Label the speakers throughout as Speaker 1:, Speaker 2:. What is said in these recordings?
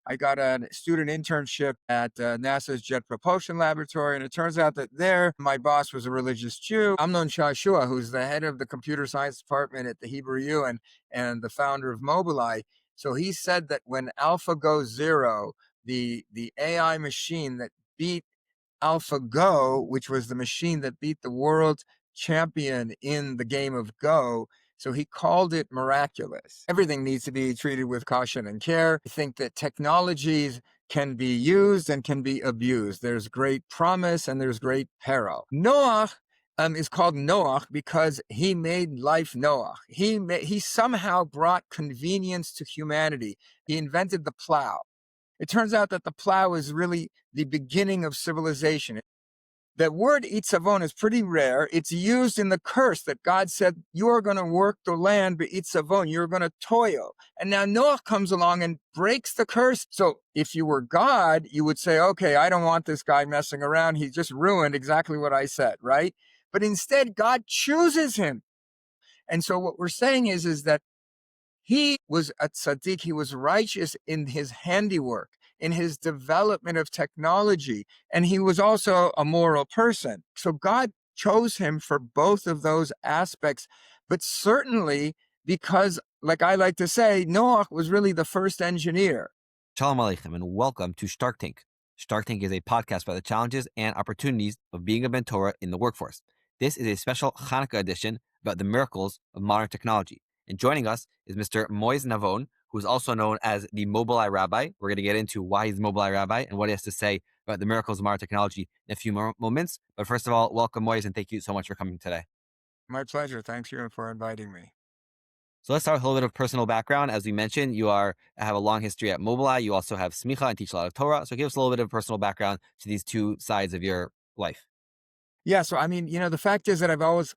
Speaker 1: I got a student internship at NASA's Jet Propulsion Laboratory, and it turns out that there, my boss was a religious Jew, Amnon Shashua, who's the head of the computer science department at the Hebrew U and the founder of Mobileye. So he said that when AlphaGo Zero, the AI machine that beat AlphaGo, which was the machine that beat the world champion in the game of Go, so he called it miraculous. Everything needs to be treated with caution and care. I think that technologies can be used and can be abused. There's great promise and there's great peril. Noach is called Noach because he made life Noach. He somehow brought convenience to humanity. He invented the plow. It turns out that the plow is really the beginning of civilization. The word itzavon is pretty rare. It's used in the curse that God said, you are going to work the land, but itzavon, you're going to toil. And now Noah comes along and breaks the curse. So if you were God, you would say, okay, I don't want this guy messing around. He just ruined exactly what I said, right? But instead, God chooses him. And so what we're saying is that he was a tzaddik, he was righteous in his handiwork, in his development of technology, and he was also a moral person. So God chose him for both of those aspects, but certainly because, like I like to say, Noach was really the first engineer.
Speaker 2: Shalom Aleichem, and welcome to Shtark Tank. Shtark Tank is a podcast about the challenges and opportunities of being a Ben Torah in the workforce. This is a special Chanukah edition about the miracles of modern technology. And joining us is Mr. Mois Navon, who is also known as the Mobileye Rabbi. We're going to get into why he's the Mobileye Rabbi and what he has to say about the miracles of modern technology in a few moments. But first of all, welcome, Mois, and thank you so much for coming today.
Speaker 1: My pleasure. Thanks you for inviting me.
Speaker 2: So let's start with a little bit of personal background. As we mentioned, you have a long history at Mobileye. You also have smicha and teach a lot of Torah. So give us a little bit of personal background to these two sides of your life.
Speaker 1: Yeah, so I mean, the fact is that I've always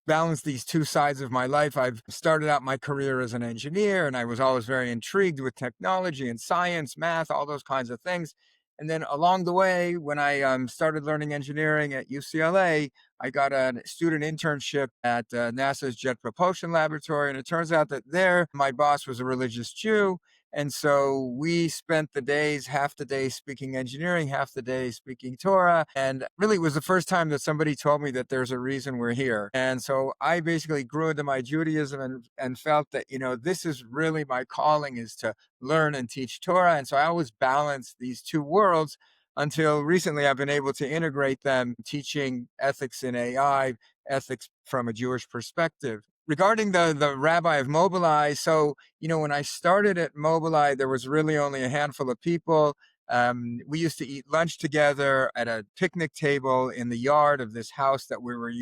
Speaker 1: balanced these two sides of my life. I've started out my career as an engineer, and I was always very intrigued with technology and science, math, all those kinds of things. And then along the way, when I started learning engineering at UCLA, I got a student internship at NASA's Jet Propulsion Laboratory. And it turns out that there, my boss was a religious Jew. And so we spent the days, half the day speaking engineering, half the day speaking Torah. And really it was the first time that somebody told me that there's a reason we're here. And so I basically grew into my Judaism and felt that, this is really my calling, is to learn and teach Torah. And so I always balanced these two worlds until recently I've been able to integrate them, teaching ethics in AI, ethics from a Jewish perspective. Regarding the Rabbi of Mobileye, so, when I started at Mobileye, there was really only a handful of people. We used to eat lunch together at a picnic table in the yard of this house that we were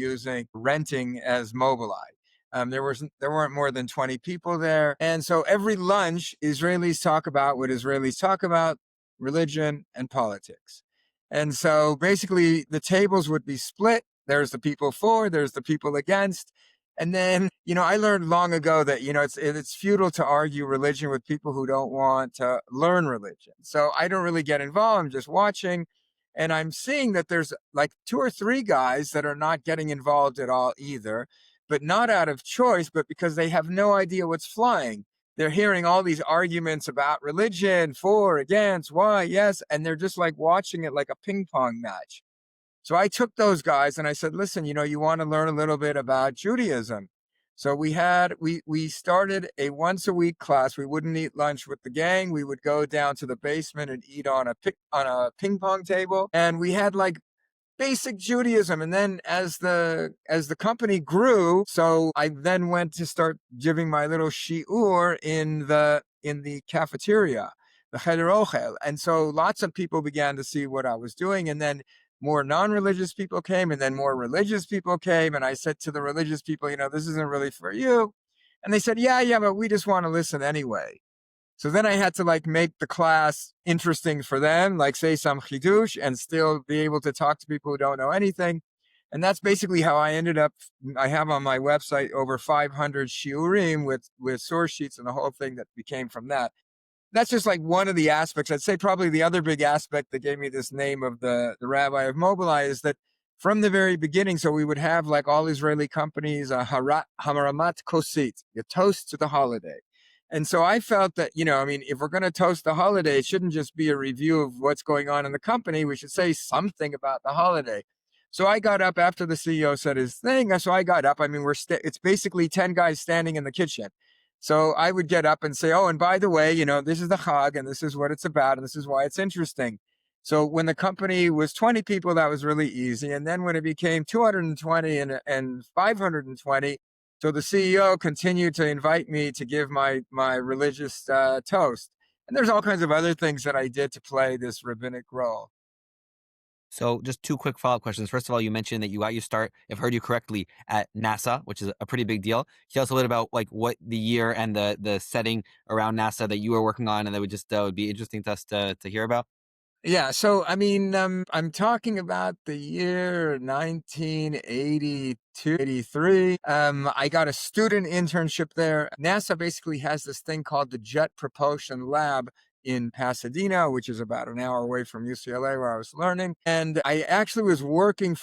Speaker 1: renting as Mobileye. There weren't more than 20 people there. And so every lunch, Israelis talk about what Israelis talk about, religion and politics. And so basically the tables would be split. There's the people for, there's the people against. And then, I learned long ago that, it's futile to argue religion with people who don't want to learn religion. So I don't really get involved. I'm just watching. And I'm seeing that there's like 2 or 3 guys that are not getting involved at all either, but not out of choice, but because they have no idea what's flying. They're hearing all these arguments about religion, for, against, why, yes, and they're just like watching it like a ping pong match. So I took those guys and I said, listen, you want to learn a little bit about Judaism. So we started a once a week class. We wouldn't eat lunch with the gang. We would go down to the basement and eat on a ping pong table. And we had like basic Judaism. And then as the company grew, so I then went to start giving my little shiur in the cafeteria, the cheder ochel. And so lots of people began to see what I was doing. And then more non-religious people came, and then more religious people came. And I said to the religious people, this isn't really for you. And they said, yeah, but we just want to listen anyway. So then I had to make the class interesting for them, like say some chidush and still be able to talk to people who don't know anything. And that's basically how I ended up. I have on my website over 500 shiurim with source sheets and the whole thing that became from that. That's just like one of the aspects. I'd say probably the other big aspect that gave me this name of the Rabbi of Mobileye is that from the very beginning, so we would have like all Israeli companies, Hamaramat Kosit, a toast to the holiday. And so I felt that, I mean, if we're going to toast the holiday, it shouldn't just be a review of what's going on in the company. We should say something about the holiday. So I got up after the CEO said his thing. So I got up. I mean, it's basically 10 guys standing in the kitchen. So I would get up and say, oh, and by the way, this is the Chag and this is what it's about and this is why it's interesting. So when the company was 20 people, that was really easy. And then when it became 220 and 520, so the CEO continued to invite me to give my religious toast. And there's all kinds of other things that I did to play this rabbinic role.
Speaker 2: So just two quick follow-up questions. First of all, you mentioned that you got your start, if I heard you correctly, at NASA, which is a pretty big deal. Can you tell us a little bit about like what the year and the setting around NASA that you were working on, and that would be interesting to us to hear about?
Speaker 1: Yeah, so I mean, I'm talking about the year 1982, 83. I got a student internship there. NASA basically has this thing called the Jet Propulsion Lab in Pasadena, which is about an hour away from UCLA where I was learning. And I actually was working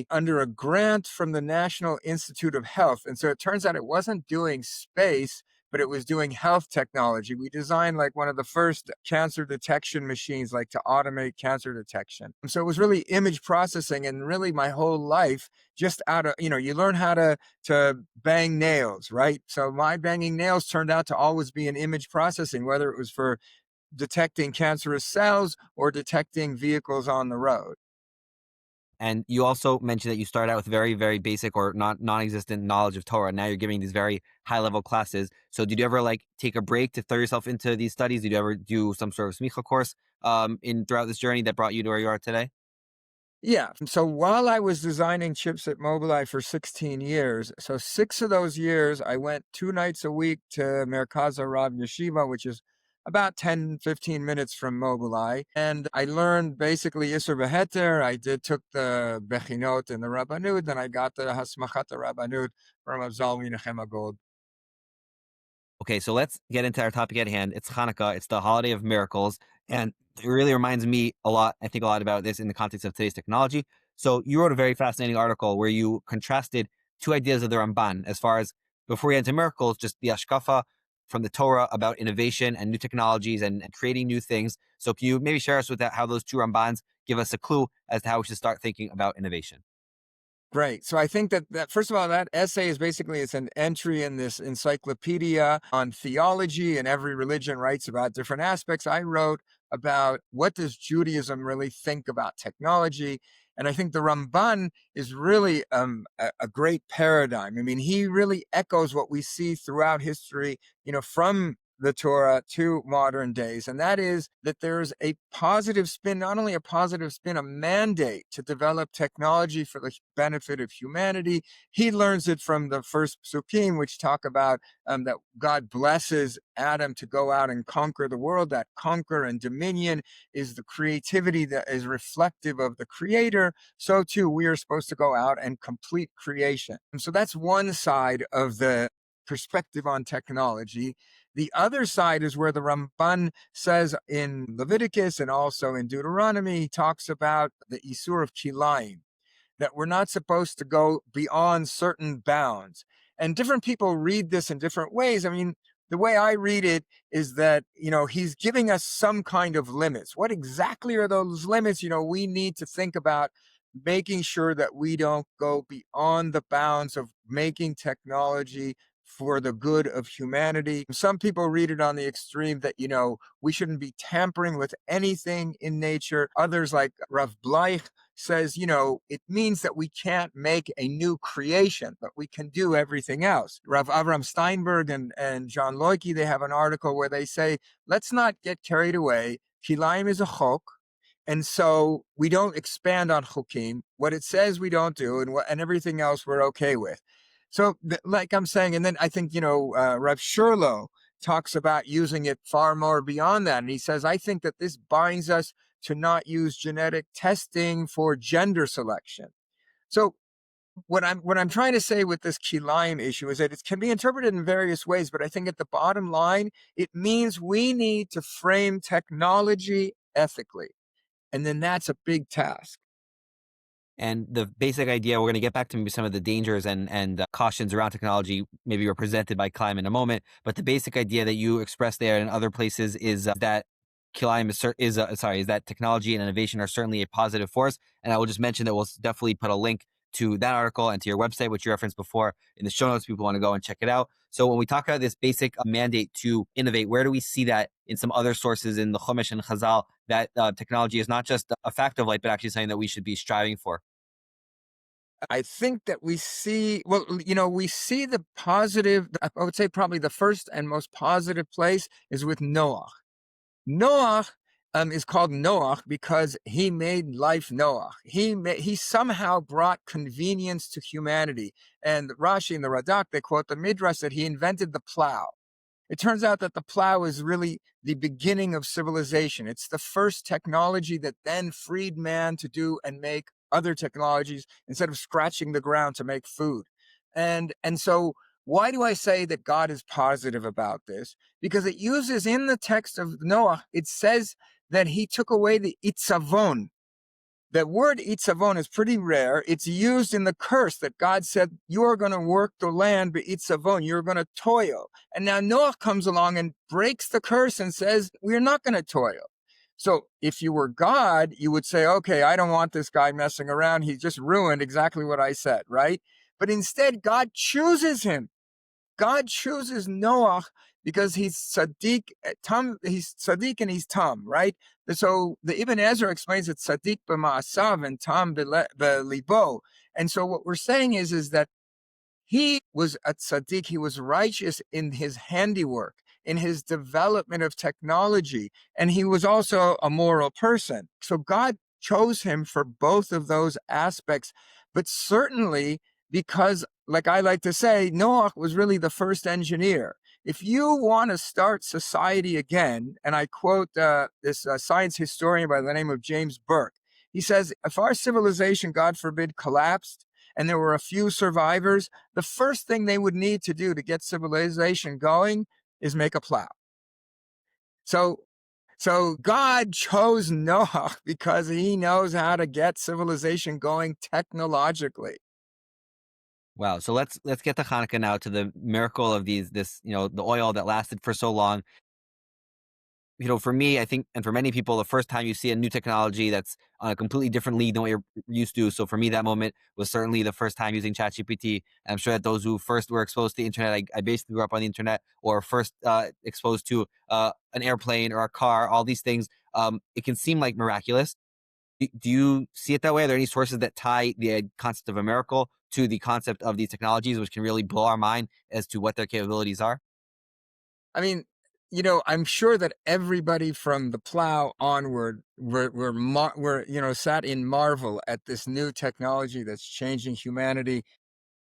Speaker 1: under a grant from the National Institute of Health. And so it turns out it wasn't doing space, but it was doing health technology. We designed like one of the first cancer detection machines, like to automate cancer detection. So it was really image processing, and really my whole life just out of, you learn how to bang nails, right? So my banging nails turned out to always be in image processing, whether it was for detecting cancerous cells or detecting vehicles on the road.
Speaker 2: And you also mentioned that you started out with very, very basic or non-existent knowledge of Torah. Now you're giving these very high-level classes. So did you ever like take a break to throw yourself into these studies? Did you ever do some sort of smicha course in throughout this journey that brought you to where you are today?
Speaker 1: Yeah. So while I was designing chips at Mobileye for 16 years, so 6 of those years, I went 2 nights a week to Merkaza Rav Yeshiva, which is about 10, 15 minutes from Mobileye. And I learned basically Isser Beheter. Took the Bechinot and the Rabbanut, and I got the Hasmachat Rabbanut from Avzal Menachem Gold.
Speaker 2: Okay, so let's get into our topic at hand. It's Hanukkah. It's the holiday of miracles. And it really reminds me a lot, I think a lot about this in the context of today's technology. So you wrote a very fascinating article where you contrasted two ideas of the Ramban as far as, before we get into miracles, just the Ashkafa from the Torah about innovation and new technologies and creating new things. So can you maybe share us with that, how those two Rambans give us a clue as to how we should start thinking about innovation?
Speaker 1: Great. So I think that first of all, that essay is basically it's an entry in this encyclopedia on theology, and every religion writes about different aspects. I wrote about what does Judaism really think about technology. And I think the Ramban is really a great paradigm. I mean, he really echoes what we see throughout history, from the Torah to modern days. And that is that there's a positive spin, not only a positive spin, a mandate to develop technology for the benefit of humanity. He learns it from the first psukim, which talk about that God blesses Adam to go out and conquer the world. That conquer and dominion is the creativity that is reflective of the creator. So too, we are supposed to go out and complete creation. And so that's one side of the perspective on technology. The other side is where the Ramban says in Leviticus and also in Deuteronomy, he talks about the Isur of Kilayim, that we're not supposed to go beyond certain bounds. And different people read this in different ways. I mean, the way I read it is that, he's giving us some kind of limits. What exactly are those limits? We need to think about making sure that we don't go beyond the bounds of making technology for the good of humanity. Some people read it on the extreme that, we shouldn't be tampering with anything in nature. Others, like Rav Bleich, says, it means that we can't make a new creation, but we can do everything else. Rav Avram Steinberg and John Loike, they have an article where they say, let's not get carried away. Kilayim is a chok. And so we don't expand on chukim. What it says we don't do, and everything else we're okay with. So, like I'm saying, and then I think, Rav Shurlo talks about using it far more beyond that. And he says, I think that this binds us to not use genetic testing for gender selection. So what I'm trying to say with this kilayim issue is that it can be interpreted in various ways, but I think at the bottom line, it means we need to frame technology ethically. And then that's a big task.
Speaker 2: And the basic idea, we're going to get back to maybe some of the dangers and cautions around technology, maybe represented by Klein in a moment. But the basic idea that you express there and other places is that Klein is that technology and innovation are certainly a positive force. And I will just mention that we'll definitely put a link to that article and to your website, which you referenced before, in the show notes. People want to go and check it out. So when we talk about this basic mandate to innovate, where do we see that in some other sources in the Chumash and Chazal, that technology is not just a fact of life, but actually something that we should be striving for?
Speaker 1: I think that we see, well, we see the positive. I would say probably the first and most positive place is with Noach. Noach is called Noach because he made life Noach. He somehow brought convenience to humanity. And Rashi and the Radak, they quote the Midrash that he invented the plow. It turns out that the plow is really the beginning of civilization. It's the first technology that then freed man to do and make other technologies instead of scratching the ground to make food. And so why do I say that God is positive about this? Because it uses in the text of Noah, it says that he took away the itzavon. The word itzavon is pretty rare. It's used in the curse that God said, you are going to work the land, but itzavon, you're going to toil. And now Noah comes along and breaks the curse and says, we're not going to toil. So if you were God, you would say, okay, I don't want this guy messing around. He just ruined exactly what I said, right? But instead, God chooses him. God chooses Noah because he's Sadiq, he's Sadiq and he's Tam, right? So the Ibn Ezra explains that Sadiq b'ma'asav and Tam b'libo. And so what we're saying is that he was a tzaddik. He was righteous in his handiwork, in his development of technology, and he was also a moral person. So God chose him for both of those aspects, but certainly because, like I like to say, Noah was really the first engineer. If you want to start society again, and I quote this science historian by the name of James Burke, he says, if our civilization, God forbid, collapsed, and there were a few survivors, the first thing they would need to do to get civilization going is make a plow. So God chose Noah because he knows how to get civilization going technologically.
Speaker 2: Wow. So let's get to Hanukkah now, to the miracle of this, the oil that lasted for so long. For me, I think, and for many people, the first time you see a new technology that's on a completely different league than what you're used to. So for me, that moment was certainly the first time using ChatGPT. I'm sure that those who first were exposed to the internet, I basically grew up on the internet, or first exposed to an airplane or a car, all these things, it can seem like miraculous. Do you see it that way? Are there any sources that tie the concept of a miracle to the concept of these technologies, which can really blow our mind as to what their capabilities are?
Speaker 1: I mean, I'm sure that everybody from the plow onward were sat in marvel at this new technology that's changing humanity.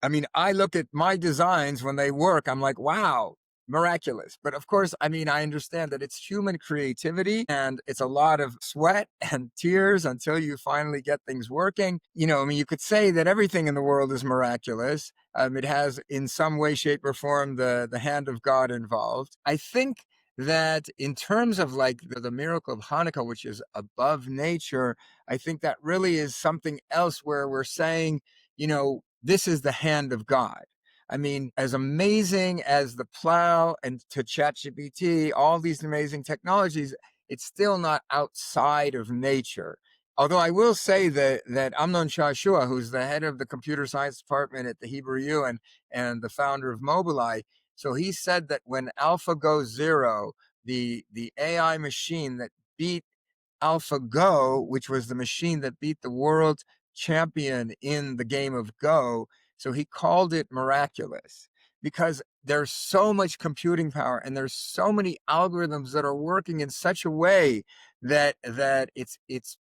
Speaker 1: I mean, I look at my designs when they work, I'm like, wow, miraculous. But of course, I mean, I understand that it's human creativity and it's a lot of sweat and tears until you finally get things working. I mean, you could say that everything in the world is miraculous. It has in some way, shape, or form the hand of God involved. I think that in terms of like the miracle of Hanukkah, which is above nature, I think that really is something else where we're saying, this is the hand of God. I mean, as amazing as the plow and to ChatGPT, all these amazing technologies, it's still not outside of nature. Although I will say that Amnon Shashua, who's the head of the computer science department at the Hebrew U and the founder of Mobileye, so he said that when AlphaGo Zero, the AI machine that beat AlphaGo, which was the machine that beat the world champion in the game of Go. So he called it miraculous because there's so much computing power and there's so many algorithms that are working in such a way that it's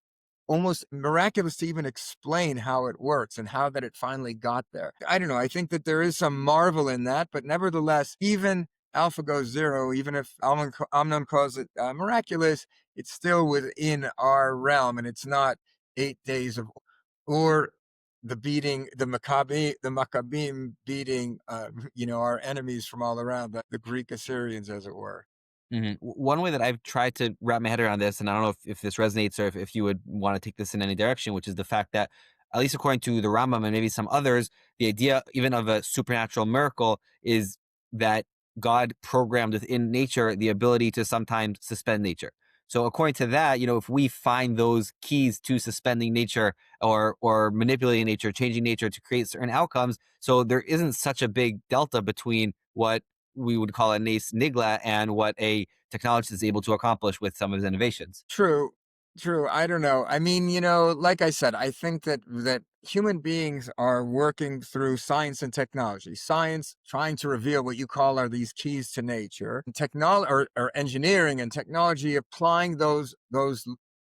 Speaker 1: almost miraculous to even explain how it works and how that it finally got there. I don't know. I think that there is some marvel in that, but nevertheless, even AlphaGo Zero, even if Amnon calls it miraculous, it's still within our realm, and it's not 8 days of or the Maccabim beating our enemies from all around, the Greek Assyrians, as it were.
Speaker 2: One way that I've tried to wrap my head around this, and I don't know if this resonates or if you would want to take this in any direction, which is the fact that at least according to the Rambam and maybe some others, the idea even of a supernatural miracle is that God programmed within nature the ability to sometimes suspend nature. So according to that, if we find those keys to suspending nature or manipulating nature, changing nature to create certain outcomes, so there isn't such a big delta between what we would call a nace nigla and what a technologist is able to accomplish with some of his innovations.
Speaker 1: True. True. I don't know. I mean, like I said, I think that human beings are working through science and technology. Science trying to reveal what you call are these keys to nature. Technology or engineering and technology applying those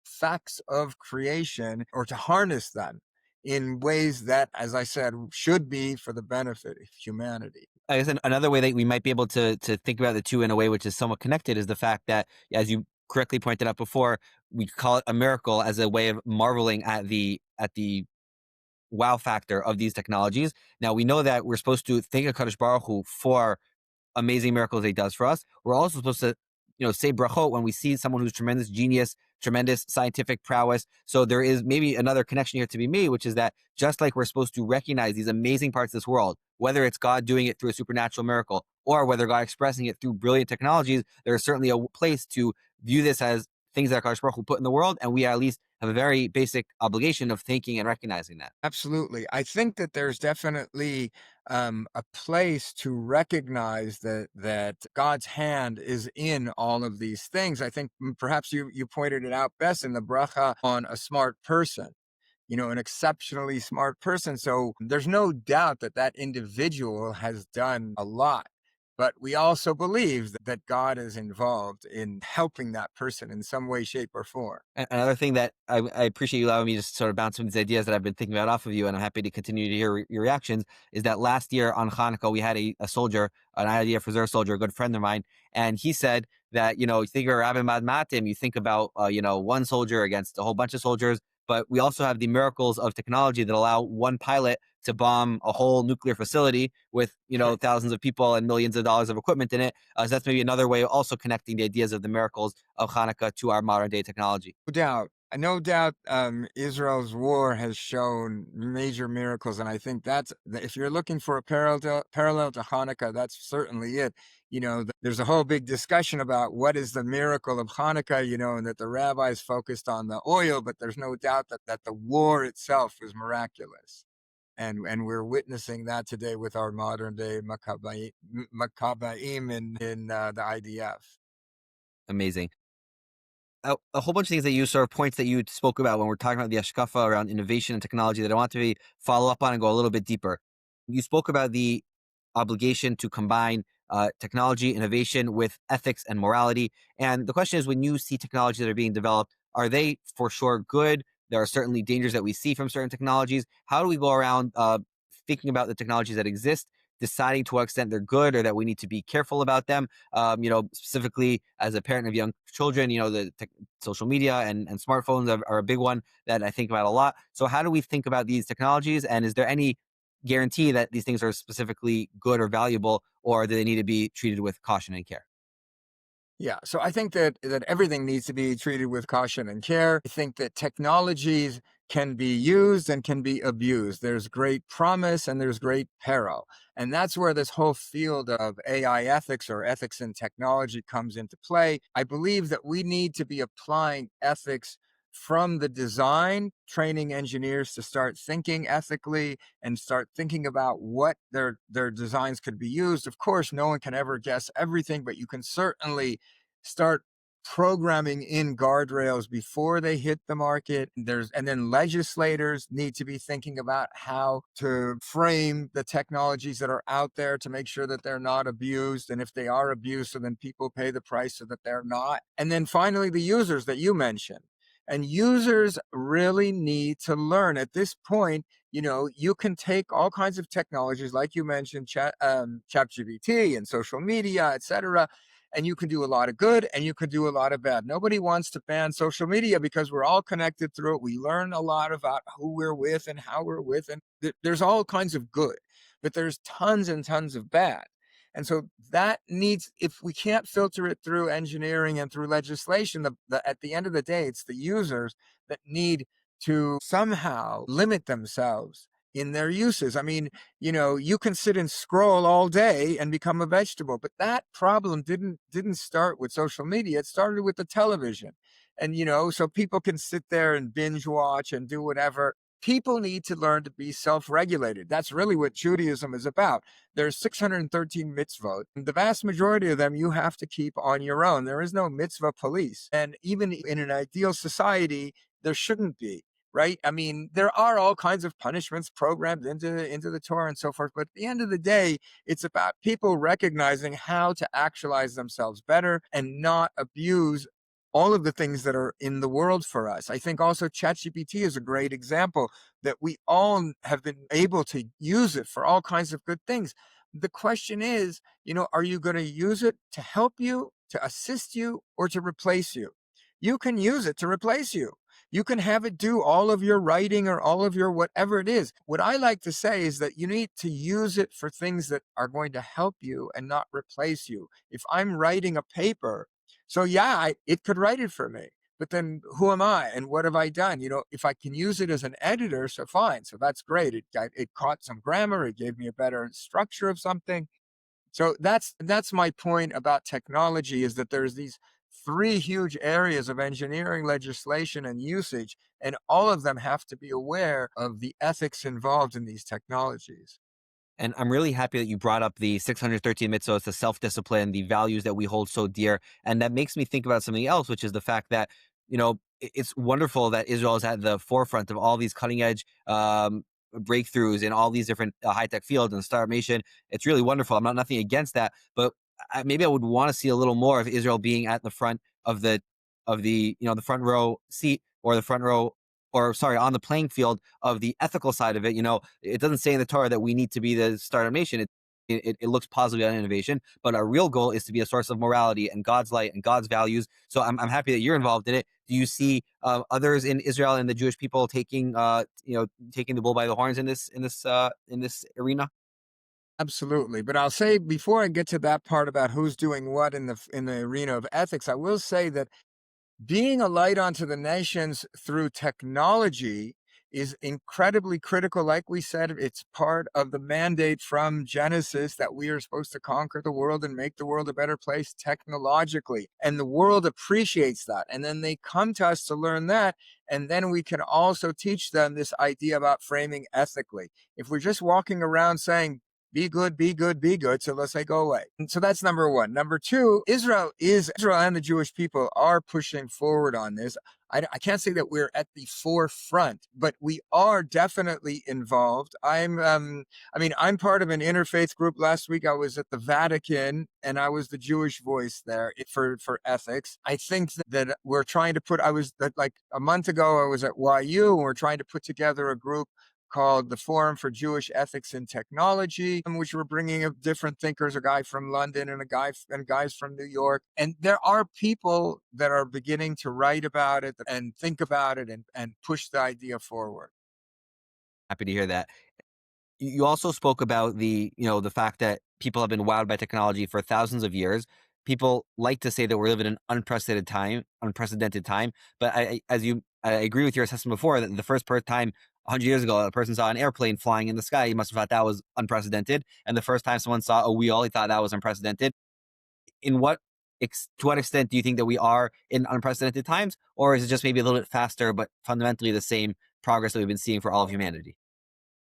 Speaker 1: facts of creation or to harness them in ways that, as I said, should be for the benefit of humanity.
Speaker 2: I guess another way that we might be able to think about the two in a way which is somewhat connected is the fact that, as you correctly pointed out before, we call it a miracle as a way of marveling at the wow factor of these technologies. Now we know that we're supposed to thank Hakadosh Baruch Hu for amazing miracles he does for us. We're also supposed to, say brachot when we see someone who's tremendous genius, tremendous scientific prowess. So there is maybe another connection here to be made, which is that just like we're supposed to recognize these amazing parts of this world, whether it's God doing it through a supernatural miracle or whether God expressing it through brilliant technologies, there is certainly a place to view this as things that Hakadosh Baruch Hu put in the world, and we at least have a very basic obligation of thinking and recognizing that.
Speaker 1: Absolutely. I think that there's definitely a place to recognize that God's hand is in all of these things. I think perhaps you pointed it out best in the bracha on a smart person. An exceptionally smart person. So there's no doubt that that individual has done a lot. But we also believe that God is involved in helping that person in some way, shape, or form.
Speaker 2: Another thing that I appreciate you allowing me to sort of bounce some of these ideas that I've been thinking about off of you, and I'm happy to continue to hear your reactions, is that last year on Hanukkah, we had a soldier, an IDF reserve soldier, a good friend of mine, and he said that, you think of Rabbi Matim, you think about, one soldier against a whole bunch of soldiers, but we also have the miracles of technology that allow one pilot to bomb a whole nuclear facility with, thousands of people and millions of dollars of equipment in it. So that's maybe another way of also connecting the ideas of the miracles of Hanukkah to our modern day technology.
Speaker 1: No doubt. No doubt, Israel's war has shown major miracles, and I think if you're looking for a parallel to Hanukkah, that's certainly it. There's a whole big discussion about what is the miracle of Hanukkah, and that the rabbis focused on the oil, but there's no doubt that the war itself was miraculous. And we're witnessing that today with our modern day Maccabeim in the IDF.
Speaker 2: Amazing. A whole bunch of things that you sort of points that you spoke about when we're talking about the Ashkafa around innovation and technology that I want to follow up on and go a little bit deeper. You spoke about the obligation to combine technology, innovation with ethics and morality. And the question is, when you see technologies that are being developed, are they for sure good? There are certainly dangers that we see from certain technologies. How do we go around thinking about the technologies that exist, deciding to what extent they're good or that we need to be careful about them? Specifically as a parent of young children, social media and smartphones are a big one that I think about a lot. So how do we think about these technologies? And is there any guarantee that these things are specifically good or valuable, or do they need to be treated with caution and care?
Speaker 1: Yeah, so I think that everything needs to be treated with caution and care. I think that technologies can be used and can be abused. There's great promise and there's great peril. And that's where this whole field of AI ethics or ethics in technology comes into play. I believe that we need to be applying ethics from the design, training engineers to start thinking ethically and start thinking about what their designs could be used. Of course, no one can ever guess everything, but you can certainly start programming in guardrails before they hit the market. And then legislators need to be thinking about how to frame the technologies that are out there to make sure that they're not abused. And if they are abused, so then people pay the price so that they're not. And then finally, the users that you mentioned. And users really need to learn at this point. You can take all kinds of technologies, like you mentioned, ChatGPT and social media, etc., and you can do a lot of good and you can do a lot of bad. Nobody wants to ban social media because we're all connected through it. We learn a lot about who we're with and how we're with, and there's all kinds of good, but there's tons and tons of bad. And so that needs, if we can't filter it through engineering and through legislation, at the end of the day, it's the users that need to somehow limit themselves in their uses. I mean, you can sit and scroll all day and become a vegetable, but that problem didn't start with social media. It started with the television. And so people can sit there and binge watch and do whatever. People need to learn to be self-regulated. That's really what Judaism is about. There's 613 mitzvot. The vast majority of them you have to keep on your own. There is no mitzvah police. And even in an ideal society, there shouldn't be, right? I mean, there are all kinds of punishments programmed into the Torah and so forth. But at the end of the day, it's about people recognizing how to actualize themselves better and not abuse all of the things that are in the world for us. I think also ChatGPT is a great example that we all have been able to use it for all kinds of good things. The question is, are you going to use it to help you, to assist you, or to replace you? You can use it to replace you. You can have it do all of your writing or all of your whatever it is. What I like to say is that you need to use it for things that are going to help you and not replace you. If I'm writing a paper, so yeah, it could write it for me. But then who am I and what have I done? If I can use it as an editor, so fine. So that's great. It caught some grammar. It gave me a better structure of something. So that's my point about technology, is that there's these three huge areas of engineering, legislation, and usage, and all of them have to be aware of the ethics involved in these technologies.
Speaker 2: And I'm really happy that you brought up the 613 mitzvahs, the self-discipline, the values that we hold so dear. And that makes me think about something else, which is the fact that, it's wonderful that Israel is at the forefront of all these cutting edge breakthroughs in all these different high-tech fields and startup nation. It's really wonderful. I'm not nothing against that, but maybe I would want to see a little more of Israel being at the front of the front row seat, or the front row, or sorry, on the playing field of the ethical side of it. It doesn't say in the Torah that we need to be the startup nation. It looks positively on innovation, but our real goal is to be a source of morality and God's light and God's values. So I'm happy that you're involved in it. Do you see others in Israel and the Jewish people taking taking the bull by the horns in this arena?
Speaker 1: Absolutely. But I'll say, before I get to that part about who's doing what in the arena of ethics, I will say that being a light onto the nations through technology is incredibly critical. Like we said, it's part of the mandate from Genesis that we are supposed to conquer the world and make the world a better place technologically. And the world appreciates that. And then they come to us to learn that. And then we can also teach them this idea about framing ethically. If we're just walking around saying, be good, be good, be good, so let's say go away. And so that's number one. Number two, Israel and the Jewish people are pushing forward on this. I can't say that we're at the forefront, but we are definitely involved. I'm part of an interfaith group. Last week I was at the Vatican and I was the Jewish voice there for ethics. I think that we're trying to like a month ago, I was at YU and we're trying to put together a group called the Forum for Jewish Ethics in Technology, in which we're bringing up different thinkers, a guy from London and guys from New York. And there are people that are beginning to write about it and think about it and push the idea forward.
Speaker 2: Happy to hear that. You also spoke about the fact that people have been wowed by technology for thousands of years. People like to say that we're living in an unprecedented time. But I agree with your assessment before that the first time 100 years ago, a person saw an airplane flying in the sky, he must have thought that was unprecedented. And the first time someone saw a wheel, he thought that was unprecedented. To what extent do you think that we are in unprecedented times, or is it just maybe a little bit faster, but fundamentally the same progress that we've been seeing for all of humanity?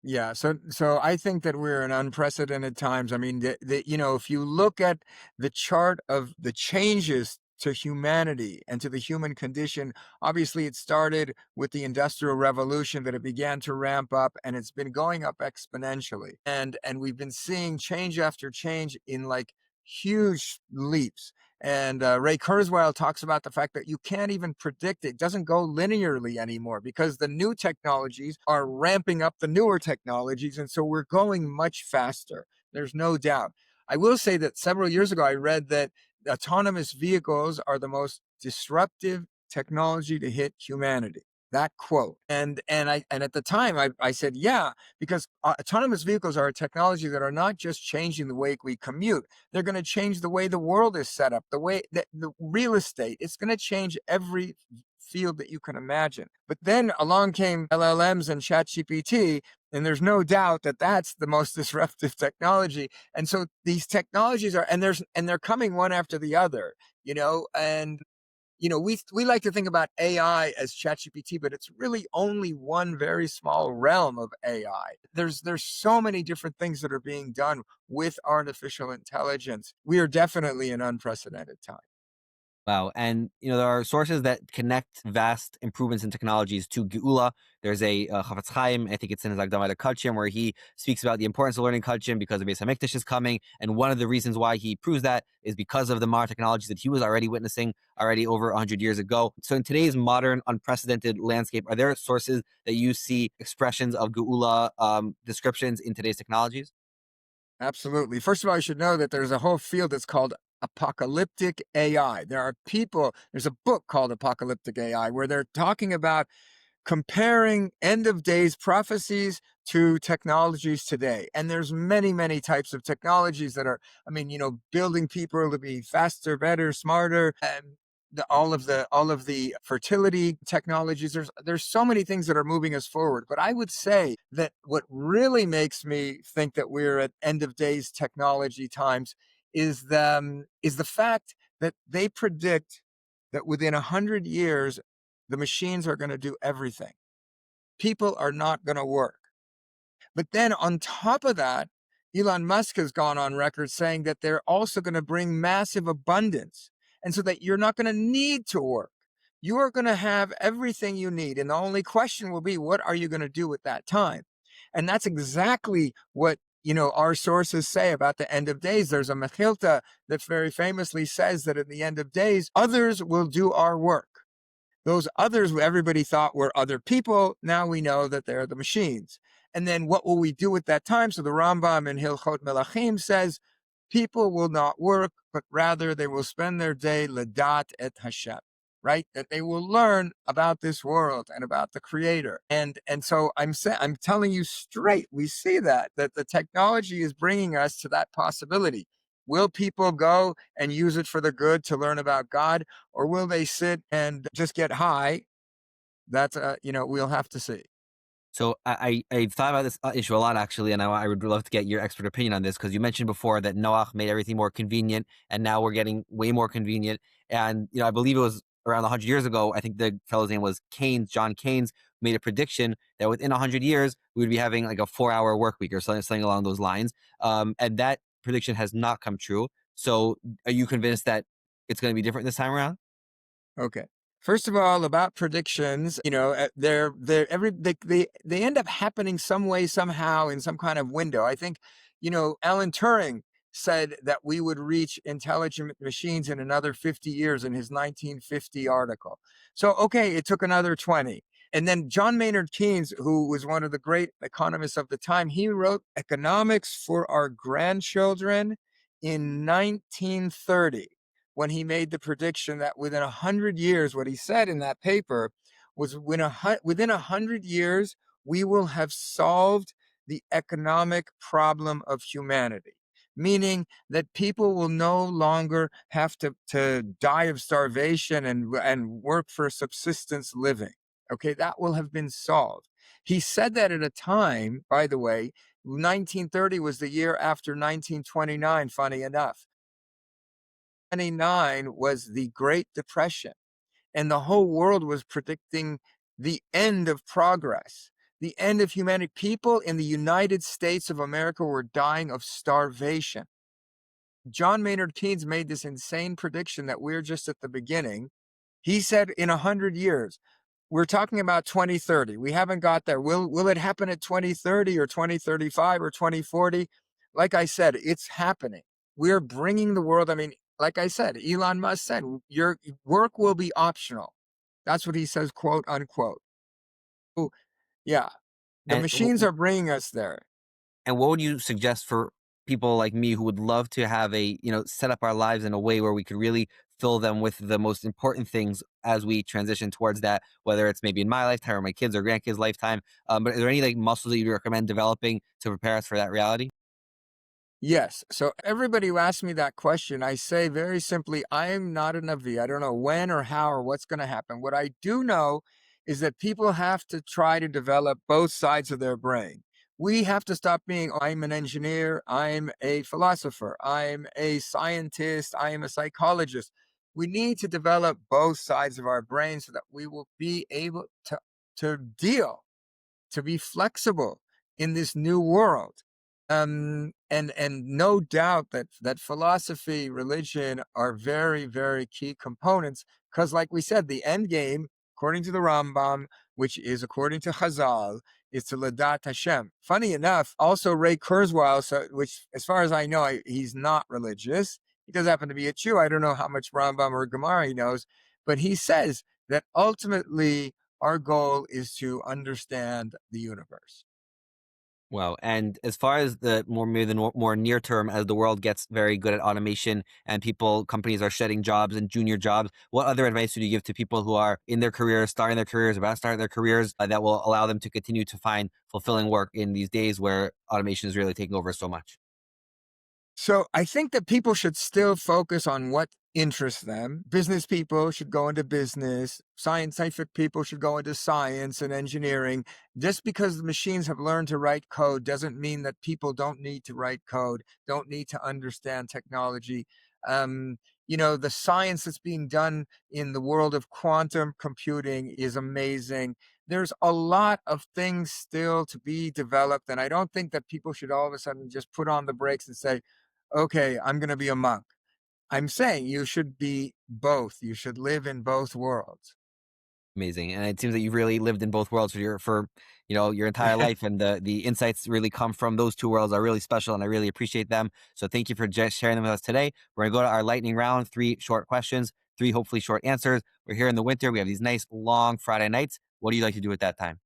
Speaker 1: Yeah, so I think that we're in unprecedented times. I mean, if you look at the chart of the changes to humanity and to the human condition, obviously it started with the Industrial Revolution, that it began to ramp up, and it's been going up exponentially. And we've been seeing change after change in like huge leaps. And Ray Kurzweil talks about the fact that you can't even predict it. It doesn't go linearly anymore because the new technologies are ramping up the newer technologies. And so we're going much faster. There's no doubt. I will say that several years ago, I read that autonomous vehicles are the most disruptive technology to hit humanity. That quote. And at the time I said, yeah, because autonomous vehicles are a technology that are not just changing the way we commute. They're going to change the way the world is set up, the way that the real estate. It's going to change every field that you can imagine. But then along came LLMs and ChatGPT, and there's no doubt that that's the most disruptive technology. And so these technologies are, and they're coming one after the other, and we like to think about AI as ChatGPT, but it's really only one very small realm of AI. There's so many different things that are being done with artificial intelligence. We are definitely in unprecedented time.
Speaker 2: Wow. And, there are sources that connect vast improvements in technologies to Geulah. There's a Chafetz Chaim, I think it's in his Akdama to Kachim, where he speaks about the importance of learning Kachim because the Beis HaMikdash is coming. And one of the reasons why he proves that is because of the modern technologies that he was already witnessing already over 100 years ago. So in today's modern, unprecedented landscape, are there sources that you see expressions of Geulah descriptions in today's technologies?
Speaker 1: Absolutely. First of all, you should know that there's a whole field that's called apocalyptic AI. There's a book called Apocalyptic AI where they're talking about comparing end of days prophecies to technologies today. And there's many, many types of technologies that are, building people to be faster, better, smarter, and all of the fertility technologies. There's so many things that are moving us forward. But I would say that what really makes me think that we're at end of days technology times is the fact that they predict that within 100 years the machines are going to do everything. People are not going to work. But then on top of that, Elon Musk has gone on record saying that they're also going to bring massive abundance. And so that you're not going to need to work. You are going to have everything you need. And the only question will be, what are you going to do with that time? And that's exactly what, our sources say about the end of days. There's a Mechilta that very famously says that at the end of days, others will do our work. Those others who everybody thought were other people, now we know that they're the machines. And then what will we do at that time? So the Rambam in Hilchot Melachim says, people will not work, but rather they will spend their day ledat et Hashem, right? That they will learn about this world and about the Creator. And so I'm telling you straight, we see that the technology is bringing us to that possibility. Will people go and use it for the good to learn about God, or will they sit and just get high? That's we'll have to see.
Speaker 2: So I thought about this issue a lot, actually, and I would love to get your expert opinion on this, because you mentioned before that Noach made everything more convenient, and now we're getting way more convenient. And, I believe it was around 100 years ago, I think the fellow's name was Keynes, John Keynes, made a prediction that within 100 years, we would be having like a 4-hour work week or something along those lines. And that prediction has not come true. So are you convinced that it's going to be different this time around?
Speaker 1: Okay. First of all, about predictions, they end up happening some way, somehow, in some kind of window. I think, Alan Turing said that we would reach intelligent machines in another 50 years in his 1950 article. So, okay, it took another 20. And then John Maynard Keynes, who was one of the great economists of the time, he wrote Economics for Our Grandchildren in 1930, when he made the prediction that within 100 years, what he said in that paper was within 100 years, we will have solved the economic problem of humanity, meaning that people will no longer have to die of starvation and work for subsistence living. Okay, that will have been solved. He said that at a time, by the way, 1930 was the year after 1929, funny enough. 1929 was the Great Depression, and the whole world was predicting the end of progress, the end of humanity. People in the United States of America were dying of starvation. John Maynard Keynes made this insane prediction that we're just at the beginning. He said in 100 years, we're talking about 2030. We haven't got there. Will it happen at 2030 or 2035 or 2040? Like I said, it's happening. We're bringing the world. I mean, like I said, Elon Musk said, your work will be optional. That's what he says, quote unquote. Oh, yeah, the
Speaker 2: And
Speaker 1: machines are bringing us there.
Speaker 2: And what would you suggest for people like me who would love to have set up our lives in a way where we could really fill them with the most important things as we transition towards that, whether it's maybe in my lifetime or my kids or grandkids' lifetime? But are there any like muscles that you recommend developing to prepare us for that reality?
Speaker 1: Yes. So everybody who asks me that question, I say very simply, I am not a Navi. I don't know when or how or what's going to happen. What I do know is that people have to try to develop both sides of their brain. We have to stop being, "Oh, I'm an engineer, I'm a philosopher, I'm a scientist, I am a psychologist." We need to develop both sides of our brain so that we will be able to deal, to be flexible in this new world. And no doubt that philosophy, religion are very, very key components because, like we said, the end game, according to the Rambam, which is according to Chazal, is to Ladat Hashem. Funny enough, also Ray Kurzweil, which, as far as I know, he's not religious. He does happen to be a Jew. I don't know how much Rambam or Gemara he knows, but he says that ultimately our goal is to understand the universe.
Speaker 2: Wow. And as far as the more near term, as the world gets very good at automation and companies are shedding jobs and junior jobs, what other advice would you give to people who are in their careers, starting their careers, about to start their careers, that will allow them to continue to find fulfilling work in these days where automation is really taking over so much?
Speaker 1: So I think that people should still focus on what interests them. Business people should go into business. Scientific people should go into science and engineering. Just because the machines have learned to write code doesn't mean that people don't need to write code, don't need to understand technology. The science that's being done in the world of quantum computing is amazing. There's a lot of things still to be developed. And I don't think that people should all of a sudden just put on the brakes and say, okay, I'm going to be a monk. I'm saying you should be both. You should live in both worlds.
Speaker 2: Amazing. And it seems that you've really lived in both worlds for your entire life, and the insights really come from those two worlds are really special, and I really appreciate them. So thank you for just sharing them with us today. We're going to go to our lightning round, 3 short questions, 3 hopefully short answers. We're here in the winter. We have these nice long Friday nights. What do you like to do at that time?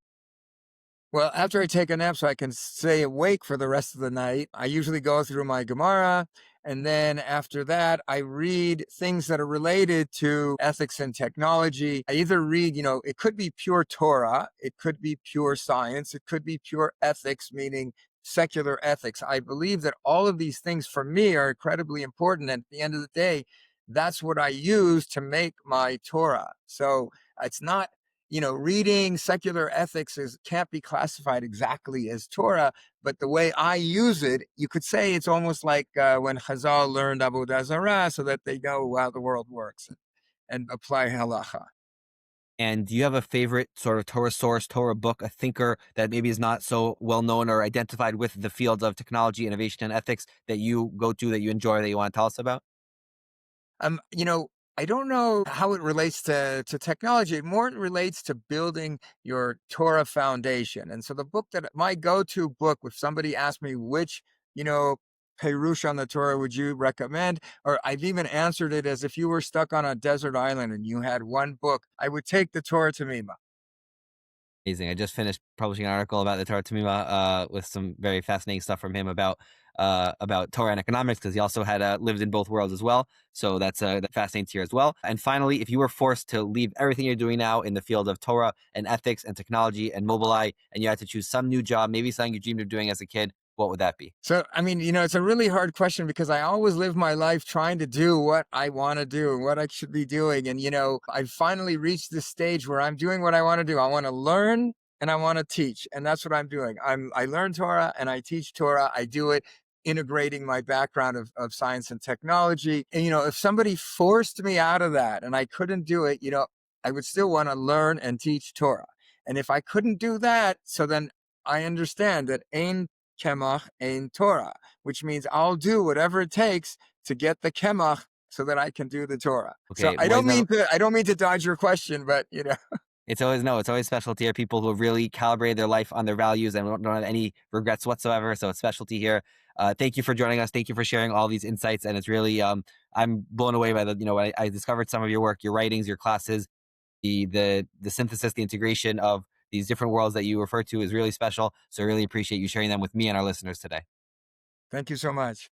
Speaker 1: Well, after I take a nap so I can stay awake for the rest of the night, I usually go through my Gemara. And then after that, I read things that are related to ethics and technology. I either read, it could be pure Torah, it could be pure science, it could be pure ethics, meaning secular ethics. I believe that all of these things for me are incredibly important. And at the end of the day, that's what I use to make my Torah. So it's not, reading secular ethics can't be classified exactly as Torah, but the way I use it, you could say it's almost like when Chazal learned Avodah Zarah so that they know how the world works and apply halacha.
Speaker 2: And do you have a favorite sort of Torah source, Torah book, a thinker that maybe is not so well known or identified with the fields of technology, innovation, and ethics that you go to, that you enjoy, that you want to tell us about?
Speaker 1: Um, you know, I don't know how it relates to technology. It more relates to building your Torah foundation. And so the book that my go-to book, if somebody asked me which, Perush on the Torah would you recommend? Or I've even answered it as if you were stuck on a desert island and you had one book, I would take the Torah Tamima.
Speaker 2: Amazing. I just finished publishing an article about the Torah Tamima, with some very fascinating stuff from him about Torah and economics, because he also had lived in both worlds as well. So that fascinates here as well. And finally, if you were forced to leave everything you're doing now in the field of Torah and ethics and technology and Mobileye, and you had to choose some new job, maybe something you dreamed of doing as a kid, what would that be?
Speaker 1: So, I mean, it's a really hard question because I always live my life trying to do what I want to do and what I should be doing. And, I've finally reached this stage where I'm doing what I want to do. I want to learn and I want to teach. And that's what I'm doing. I learn Torah and I teach Torah. I do it integrating my background of science and technology. And, if somebody forced me out of that and I couldn't do it, I would still want to learn and teach Torah. And if I couldn't do that, so then I understand that Ein Kemach Ein Torah, which means I'll do whatever it takes to get the Kemach so that I can do the Torah. So
Speaker 2: Okay,
Speaker 1: I
Speaker 2: Mois
Speaker 1: don't
Speaker 2: Navon.
Speaker 1: mean to dodge your question, but
Speaker 2: It's always special to hear people who have really calibrated their life on their values and don't have any regrets whatsoever. So it's specialty here. Thank you for joining us. Thank you for sharing all these insights. And it's really, I'm blown away by when I discovered some of your work, your writings, your classes, the synthesis, the integration of these different worlds that you refer to is really special. So I really appreciate you sharing them with me and our listeners today.
Speaker 1: thank you so much.